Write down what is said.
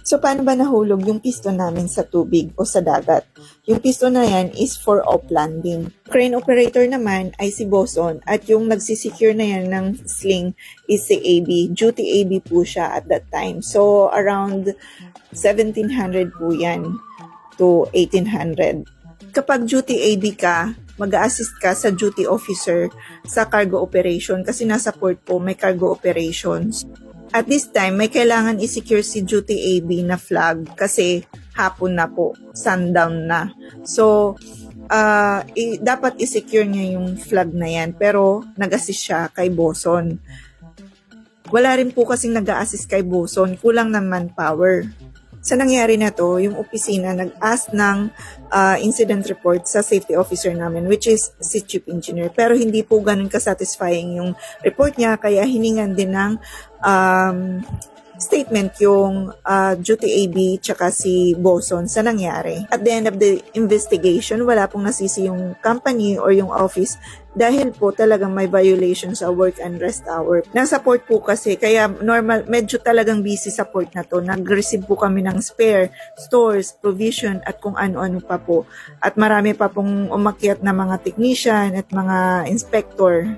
So, paano ba nahulog yung piston namin sa tubig o sa dagat? Yung piston na yan is for off landing. Crane operator naman ay si Boson at yung nagsisecure na yan ng sling is si AB. Duty AB po siya at that time. So, around 1700 po yan to 1800. Kapag duty AB ka, mag-a-assist ka sa duty officer sa cargo operation kasi nasa port po may cargo operations. At this time, may kailangan i-secure si duty AB na flag kasi hapon na po, sundown na. So, dapat i-secure niya yung flag na yan pero nag-assist siya kay Boson. Wala rin po kasing nag-a-assist kay Boson, kulang ng manpower. Sa nangyari na to, yung opisina nag-ask ng incident report sa safety officer namin, which is si chief engineer. Pero hindi po ganun ka-satisfying yung report niya, kaya hiningan din ng statement yung duty AB tsaka si Boson sa nangyari. At the end of the investigation, wala pong nasisi yung company or yung office dahil po talagang may violation sa work and rest hour. Nasa port po kasi, kaya normal, medyo talagang busy sa port na to. Nag-receive po kami ng spare, stores, provision at kung ano-ano pa po. At marami pa pong umakyat na mga technician at mga inspector.